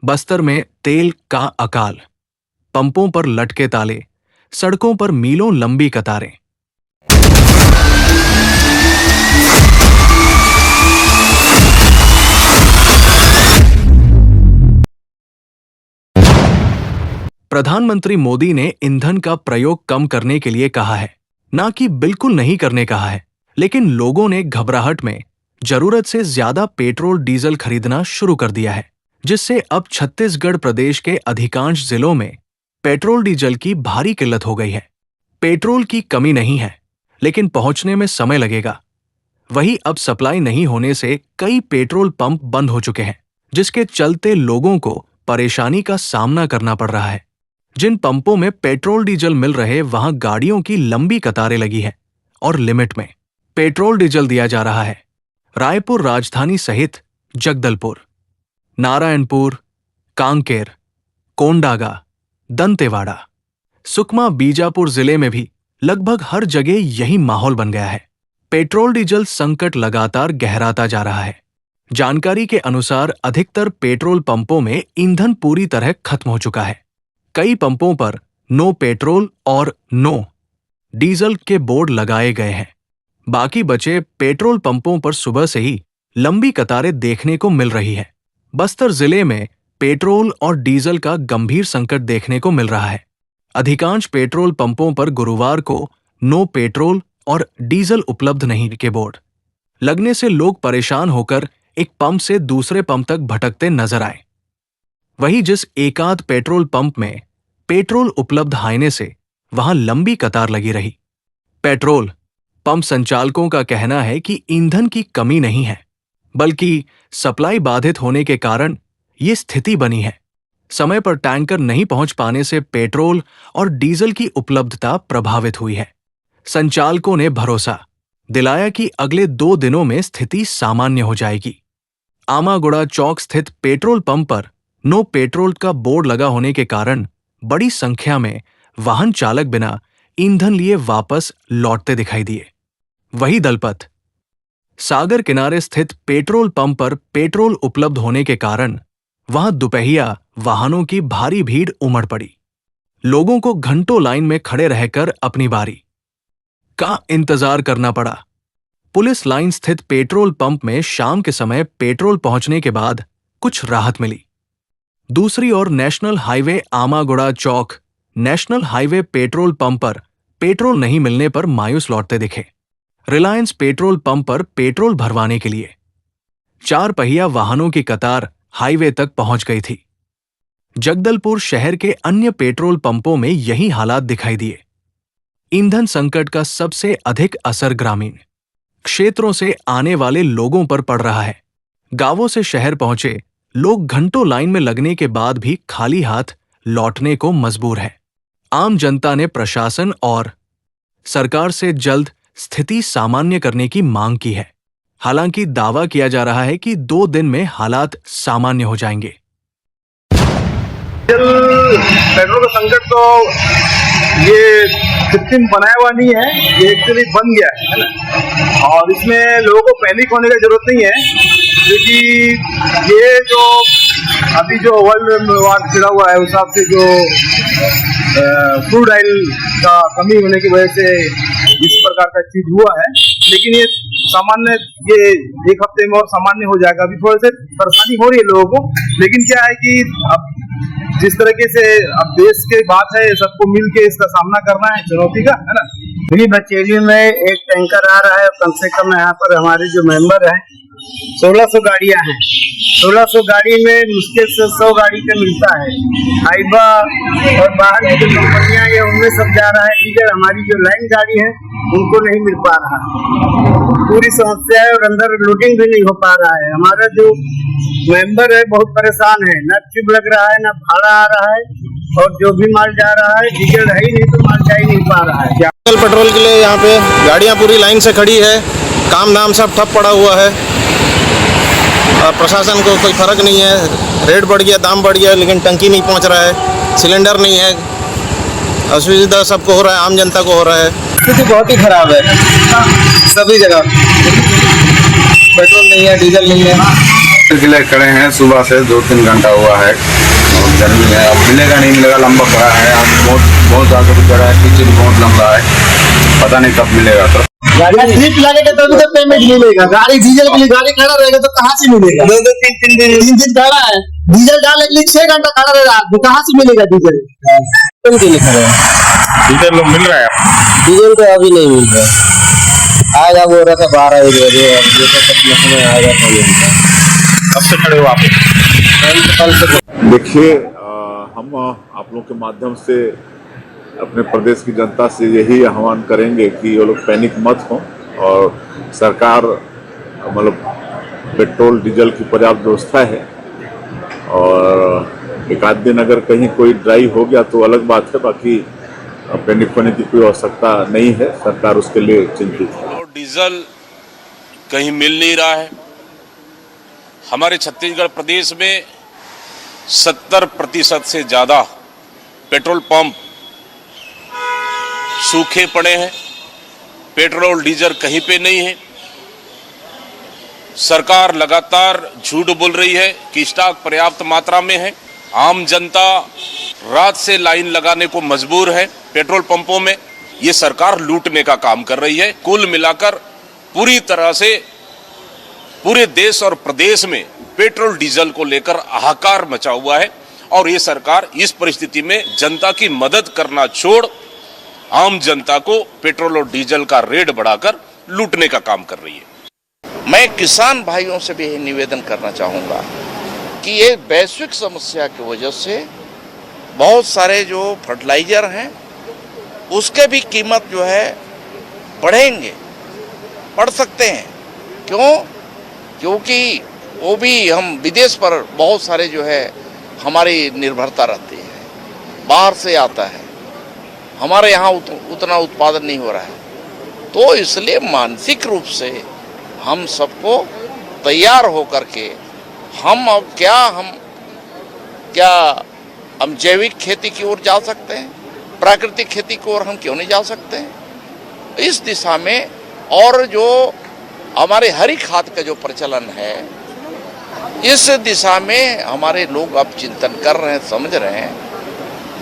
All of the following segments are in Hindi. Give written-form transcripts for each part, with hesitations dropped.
बस्तर में तेल का अकाल, पंपों पर लटके ताले, सड़कों पर मीलों लंबी कतारें। प्रधानमंत्री मोदी ने ईंधन का प्रयोग कम करने के लिए कहा है, ना कि बिल्कुल नहीं करने कहा है। लेकिन लोगों ने घबराहट में जरूरत से ज्यादा पेट्रोल डीजल खरीदना शुरू कर दिया है, जिससे अब छत्तीसगढ़ प्रदेश के अधिकांश जिलों में पेट्रोल डीजल की भारी किल्लत हो गई है। पेट्रोल की कमी नहीं है, लेकिन पहुंचने में समय लगेगा। वहीं अब सप्लाई नहीं होने से कई पेट्रोल पंप बंद हो चुके हैं, जिसके चलते लोगों को परेशानी का सामना करना पड़ रहा है। जिन पंपों में पेट्रोल डीजल मिल रहे, वहां गाड़ियों की लंबी कतारें लगी है और लिमिट में पेट्रोल डीजल दिया जा रहा है। रायपुर राजधानी सहित जगदलपुर, नारायणपुर, कांकेर, कोंडागा, दंतेवाड़ा, सुकमा, बीजापुर जिले में भी लगभग हर जगह यही माहौल बन गया है। पेट्रोल डीजल संकट लगातार गहराता जा रहा है। जानकारी के अनुसार अधिकतर पेट्रोल पंपों में ईंधन पूरी तरह खत्म हो चुका है। कई पंपों पर नो पेट्रोल और नो डीजल के बोर्ड लगाए गए हैं। बाकी बचे पेट्रोल पंपों पर सुबह से ही लंबी कतारें देखने को मिल रही है। बस्तर जिले में पेट्रोल और डीजल का गंभीर संकट देखने को मिल रहा है। अधिकांश पेट्रोल पंपों पर गुरुवार को नो पेट्रोल और डीजल उपलब्ध नहीं के बोर्ड लगने से लोग परेशान होकर एक पंप से दूसरे पंप तक भटकते नजर आए। वहीं जिस एकाध पेट्रोल पंप में पेट्रोल उपलब्ध होने से वहां लंबी कतार लगी रही। पेट्रोल पंप संचालकों का कहना है कि ईंधन की कमी नहीं है, बल्कि सप्लाई बाधित होने के कारण ये स्थिति बनी है। समय पर टैंकर नहीं पहुंच पाने से पेट्रोल और डीजल की उपलब्धता प्रभावित हुई है। संचालकों ने भरोसा दिलाया कि अगले 2 दिनों में स्थिति सामान्य हो जाएगी। आमागुड़ा चौक स्थित पेट्रोल पंप पर नो पेट्रोल का बोर्ड लगा होने के कारण बड़ी संख्या में वाहन चालक बिना ईंधन लिए वापस लौटते दिखाई दिए। वही दलपत सागर किनारे स्थित पेट्रोल पंप पर पेट्रोल उपलब्ध होने के कारण वहां दुपहिया वाहनों की भारी भीड़ उमड़ पड़ी। लोगों को घंटों लाइन में खड़े रहकर अपनी बारी का इंतजार करना पड़ा। पुलिस लाइन स्थित पेट्रोल पंप में शाम के समय पेट्रोल पहुंचने के बाद कुछ राहत मिली। दूसरी ओर नेशनल हाईवे आमागुड़ा चौक नेशनल हाईवे पेट्रोल पंप पर पेट्रोल नहीं मिलने पर मायूस लौटते दिखे। रिलायंस पेट्रोल पंप पर पेट्रोल भरवाने के लिए 4 पहिया वाहनों की कतार हाईवे तक पहुंच गई थी। जगदलपुर शहर के अन्य पेट्रोल पंपों में यही हालात दिखाई दिए। ईंधन संकट का सबसे अधिक असर ग्रामीण क्षेत्रों से आने वाले लोगों पर पड़ रहा है। गांवों से शहर पहुंचे लोग घंटों लाइन में लगने के बाद भी खाली हाथ लौटने को मजबूर है। आम जनता ने प्रशासन और सरकार से जल्द स्थिति सामान्य करने की मांग की है। हालांकि दावा किया जा रहा है कि 2 दिन में हालात सामान्य हो जाएंगे। पेट्रोल का संकट तो ये कृत्रिम बनाया हुआ नहीं है, ये एक्चुअली बन गया है ना। और इसमें लोगों को पैनिक होने की जरूरत नहीं है, क्योंकि ये जो अभी जो वर्ल्ड वार छिड़ा हुआ है उस हिसाब से जो क्रूड ऑयल का कमी होने की वजह से इस प्रकार का चीज हुआ है। लेकिन ये सामान्य, ये 1 हफ्ते में और सामान्य हो जाएगा। अभी थोड़े से परेशानी हो रही है लोगों को, लेकिन क्या है कि अब जिस तरीके से अब देश की बात है, सबको मिल के इसका सामना करना है चुनौती का, है ना। भी बचेली में एक टैंकर आ रहा है, कम से कम यहाँ पर हमारे जो मेंबर है 1600 गाड़ियां हैं। 1600 गाड़ी में मुश्किल से 100 गाड़ी का मिलता है। हाइबा और बाहर की जो कंपनियां हैं उनमें सब जा रहा है डीजल। हमारी जो लाइन गाड़ी है उनको नहीं मिल पा रहा, पूरी समस्या है। और अंदर लोडिंग भी नहीं हो पा रहा है। हमारा जो मेंबर है बहुत परेशान है, न ट्रिप लग रहा है, न भाड़ा आ रहा है, और जो भी माल जा रहा है डीजल है ही नहीं तो माल जा ही नहीं पा रहा है। पेट्रोल के लिए यहाँ पे गाड़ियाँ पूरी लाइन से खड़ी है, काम धाम सब ठप पड़ा हुआ है। और प्रशासन को कोई फर्क नहीं है, रेट बढ़ गया, दाम बढ़ गया, लेकिन टंकी नहीं पहुँच रहा है, सिलेंडर नहीं है। असुविधा सबको हो रहा है, आम जनता को हो रहा है। स्थिति बहुत ही खराब है सभी जगह। पेट्रोल नहीं है, डीजल नहीं है, के लिए खड़े हैं सुबह से 2-3 घंटा हुआ है और गर्मी है। अब मिलेगा नहीं मिलेगा, लंबा पड़ा है। अब बहुत ज़्यादा जगह है, पीछे भी बहुत लंबा है, पता नहीं कब मिलेगा। तो गाड़ी ट्रिप लगेगा तभी तो पेमेंट मिलेगा। गाड़ी डीजल के लिए गाड़ी खड़ा रहेगा तो कहाँ से मिलेगा? 2-3 दिन खड़ा है, डीजल डालने के लिए 6 घंटा खड़ा रहेगा, तो कहाँ से मिलेगा डीजल? डीजल मिल रहा है? डीजल तो अभी नहीं मिल रहा, आएगा बोल रहा था 12 बजे आएगा। कब से खड़े हो आप? देखिए, हम आप लोगों के माध्यम से अपने प्रदेश की जनता से यही आह्वान करेंगे कि वो लोग पैनिक मत हों और सरकार मतलब पेट्रोल डीजल की पर्याप्त व्यवस्था है और एक आध दिन अगर कहीं कोई ड्राई हो गया तो अलग बात है, बाकी पैनिक होने की कोई आवश्यकता नहीं है। सरकार उसके लिए चिंतित है। और डीजल कहीं मिल नहीं रहा है। हमारे छत्तीसगढ़ प्रदेश में 70% से ज़्यादा पेट्रोल पंप सूखे पड़े हैं, पेट्रोल डीजल कहीं पे नहीं है। सरकार लगातार झूठ बोल रही है कि स्टॉक पर्याप्त मात्रा में है। आम जनता रात से लाइन लगाने को मजबूर है पेट्रोल पंपों में। ये सरकार लूटने का काम कर रही है। कुल मिलाकर पूरी तरह से पूरे देश और प्रदेश में पेट्रोल डीजल को लेकर हाहाकार मचा हुआ है और ये सरकार इस परिस्थिति में जनता की मदद करना छोड़ आम जनता को पेट्रोल और डीजल का रेट बढ़ाकर लूटने का काम कर रही है। मैं किसान भाइयों से भी निवेदन करना चाहूँगा कि ये वैश्विक समस्या की वजह से बहुत सारे जो फर्टिलाइजर हैं उसके भी कीमत जो है बढ़ सकते हैं। क्यों? क्योंकि वो भी हम विदेश पर बहुत सारे जो है हमारी निर्भरता रहती है, बाहर से आता है, हमारे यहाँ उतना उत्पादन नहीं हो रहा है। तो इसलिए मानसिक रूप से हम सबको तैयार होकर के हम अब हम जैविक खेती की ओर जा सकते हैं, प्राकृतिक खेती की ओर हम क्यों नहीं जा सकते हैं? इस दिशा में और जो हमारे हरी खाद का जो प्रचलन है, इस दिशा में हमारे लोग अब चिंतन कर रहे हैं, समझ रहे हैं।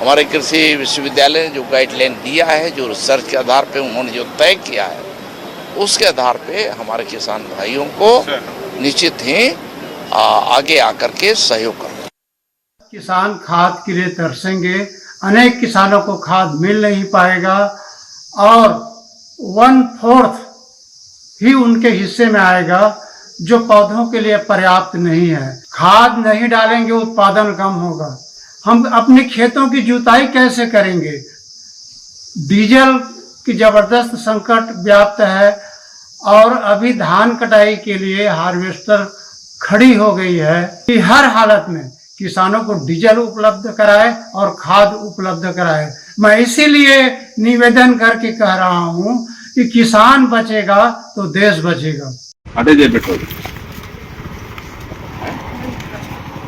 हमारे कृषि विश्वविद्यालय ने जो गाइडलाइन दिया है, जो रिसर्च के आधार पे उन्होंने जो तय किया है, उसके आधार पे हमारे किसान भाइयों को निश्चित ही आगे आकर के सहयोग करना। किसान खाद के लिए तरसेंगे, अनेक किसानों को खाद मिल नहीं पाएगा और 1/4 ही उनके हिस्से में आएगा जो पौधों के लिए पर्याप्त नहीं है। खाद नहीं डालेंगे, उत्पादन कम होगा। हम अपने खेतों की जुताई कैसे करेंगे? डीजल की जबरदस्त संकट व्याप्त है और अभी धान कटाई के लिए हार्वेस्टर खड़ी हो गई है कि हर हालत में किसानों को डीजल उपलब्ध कराए और खाद उपलब्ध कराए। मैं इसीलिए निवेदन करके कह रहा हूं कि किसान बचेगा तो देश बचेगा। पेट्रोल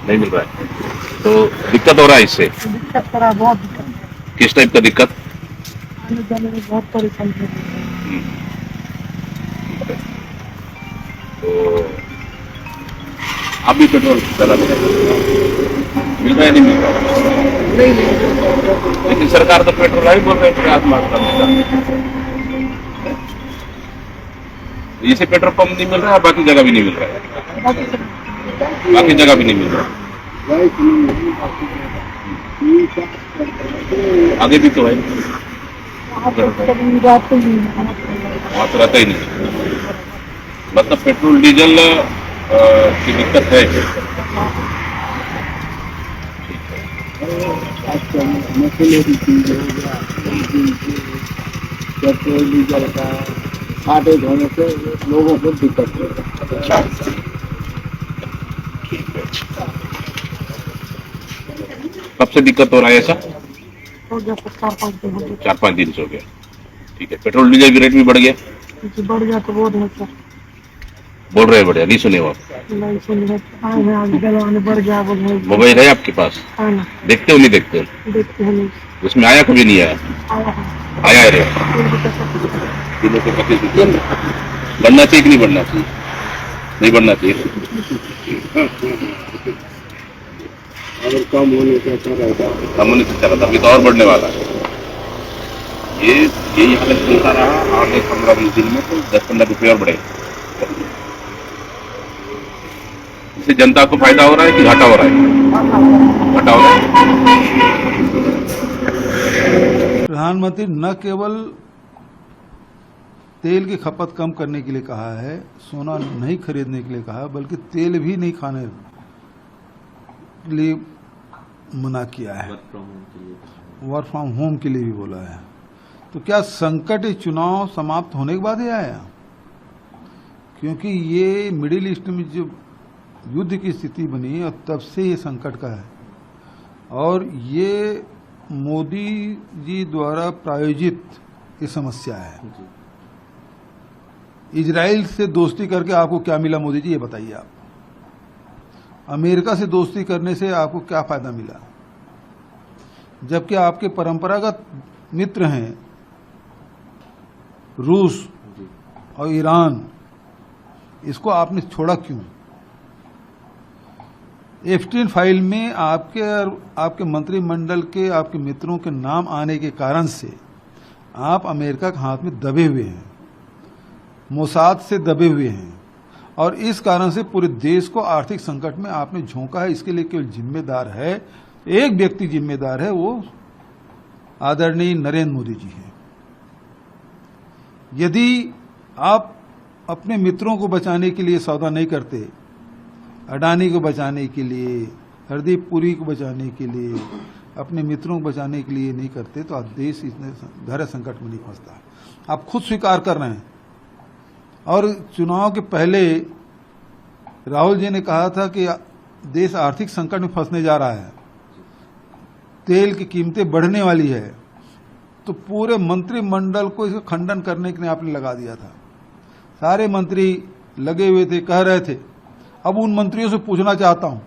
नहीं मिल रहा है तो दिक्कत हो रहा है। इससे दिक्कत हो रहा है, बहुत दिक्कत। किस टाइप का दिक्कत? आने जाने में बहुत परेशानी हो रही है। तो आप भी पेट्रोल चला मिल रहा है नहीं मिल रहा? नहीं, लेकिन सरकार तो पेट्रोल ही बोल रहे हैं पर्याप्त मात्रा में। इसे पेट्रोल पंप नहीं मिल रहा है, बाकी जगह भी नहीं मिल रहा है। बाकी जगह भी नहीं मिल रहा है। आगे भी तो है, वहाँ तो रहता ही नहीं। मतलब पेट्रोल डीजल की दिक्कत है। पेट्रोल डीजल का आटे धोने से लोगों को दिक्कत है। कब से दिक्कत हो रहा है ऐसा? हो गया 4-5 दिन हो गया। 4-5 दिन से हो गया। ठीक है। पेट्रोल डीजल की रेट भी बढ़ गया? बढ़ गया तो बोल रहे सर। बोल रहे हैं बढ़िया, नहीं सुने हो आप? नहीं सुन रहे, आए हैं आगे गलवाने बढ़ गया बोल रहे। मोबाइल है आपके पास? है ना। देखते हो नहीं देखते हो? देखते हैं नहीं। उसमें आया कभी नहीं आया? आया है। आया है रे। किलो से 25 रुपये बढ़ना चाहिए कि नहीं बढ़ना चाहिए? नहीं बढ़ना चाहिए। अगर कम होने का क्या रहेगा? कम होने से चला था, अभी तो और बढ़ने वाला है। यही हालत चलता रहा आगे 15-20 दिन में तो 10-15 रुपये और बढ़ेगा। इससे जनता को फायदा हो रहा है कि घाटा हो रहा है? घाटा हो रहा है। प्रधानमंत्री न केवल तेल की खपत कम करने के लिए कहा है, सोना नहीं खरीदने के लिए कहा, बल्कि तेल भी नहीं खाने के लिए मना किया है। वर्क फ्रॉम होम के लिए भी बोला है। तो क्या संकट इस चुनाव समाप्त होने के बाद ही आया? क्योंकि ये मिडिल ईस्ट में जो युद्ध की स्थिति बनी और तब से ये संकट का है, और ये मोदी जी द्वारा प्रायोजित ये समस्या है। इजराइल से दोस्ती करके आपको क्या मिला मोदी जी, ये बताइए आप। अमेरिका से दोस्ती करने से आपको क्या फायदा मिला, जबकि आपके परंपरागत मित्र हैं रूस और ईरान, इसको आपने छोड़ा क्यों? एप्स्टीन फाइल में आपके मंत्रिमंडल के आपके मित्रों के नाम आने के कारण से आप अमेरिका के हाथ में दबे हुए हैं, मोसाद से दबे हुए हैं, और इस कारण से पूरे देश को आर्थिक संकट में आपने झोंका है। इसके लिए केवल जिम्मेदार है एक व्यक्ति, जिम्मेदार है वो आदरणीय नरेंद्र मोदी जी हैं। यदि आप अपने मित्रों को बचाने के लिए सौदा नहीं करते, अडानी को बचाने के लिए, हरदीप पुरी को बचाने के लिए, अपने मित्रों को बचाने के लिए नहीं करते, तो आज देश इतने गहरे संकट में नहीं फंसता। आप खुद स्वीकार कर रहे हैं। और चुनाव के पहले राहुल जी ने कहा था कि देश आर्थिक संकट में फंसने जा रहा है, तेल की कीमतें बढ़ने वाली है, तो पूरे मंत्रिमंडल को इसका खंडन करने के लिए आपने लगा दिया था। सारे मंत्री लगे हुए थे, कह रहे थे। अब उन मंत्रियों से पूछना चाहता हूं,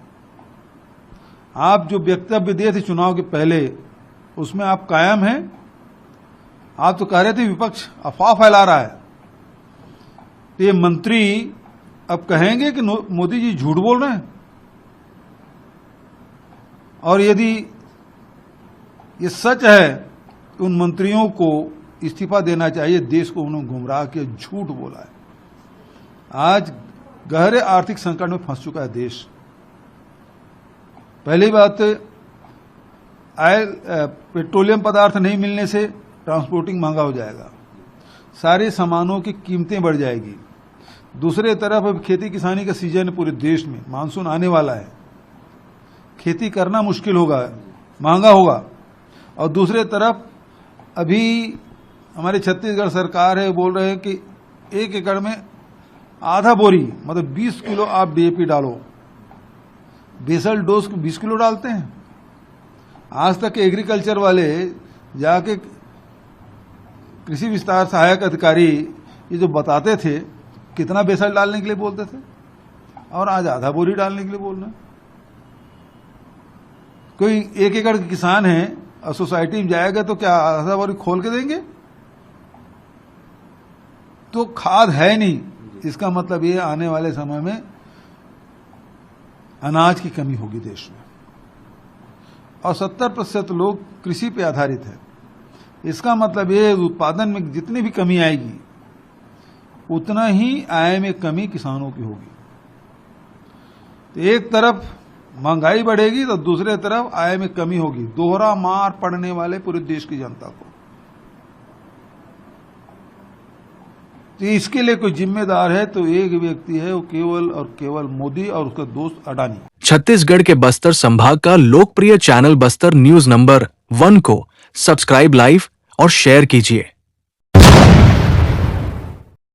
आप जो वक्तव्य दिए थे चुनाव के पहले, उसमें आप कायम हैं? आप तो कह रहे थे विपक्ष अफवाह फैला रहा है, तो ये मंत्री अब कहेंगे कि मोदी जी झूठ बोल रहे हैं? और यदि ये सच है तो उन मंत्रियों को इस्तीफा देना चाहिए। देश को उन्होंने गुमराह किया, झूठ बोला है। आज गहरे आर्थिक संकट में फंस चुका है देश। पहली बात, पेट्रोलियम पदार्थ नहीं मिलने से ट्रांसपोर्टिंग महंगा हो जाएगा, सारे सामानों की कीमतें बढ़ जाएगी। दूसरे तरफ अब खेती किसानी का सीजन है पूरे देश में, मानसून आने वाला है, खेती करना मुश्किल होगा, महंगा होगा। और दूसरे तरफ अभी हमारे छत्तीसगढ़ सरकार है, बोल रहे हैं कि 1 एकड़ में आधा बोरी, मतलब 20 किलो आप डीएपी डालो। बेसल डोज को 20 किलो डालते हैं। आज तक एग्रीकल्चर वाले जाके कृषि विस्तार सहायक अधिकारी ये जो बताते थे कितना बेसल डालने के लिए बोलते थे, और आज आधा बोरी डालने के लिए बोल रहे हैं। कोई 1 एकड़ के किसान है और सोसाइटी में जाएगा तो क्या आधा बोरी खोल के देंगे? तो खाद है नहीं। इसका मतलब ये आने वाले समय में अनाज की कमी होगी देश में, और 70% लोग कृषि पे आधारित है। इसका मतलब ये उत्पादन में जितनी भी कमी आएगी उतना ही आय में कमी किसानों की होगी। तो एक तरफ महंगाई बढ़ेगी तो दूसरे तरफ आय में कमी होगी, दोहरा मार पड़ने वाले पूरे देश की जनता को। तो इसके लिए कोई जिम्मेदार है तो एक व्यक्ति है, वो केवल और केवल मोदी और उसका दोस्त अडानी। छत्तीसगढ़ के बस्तर संभाग का लोकप्रिय चैनल बस्तर न्यूज नंबर 1 को सब्सक्राइब, लाइव और शेयर कीजिए।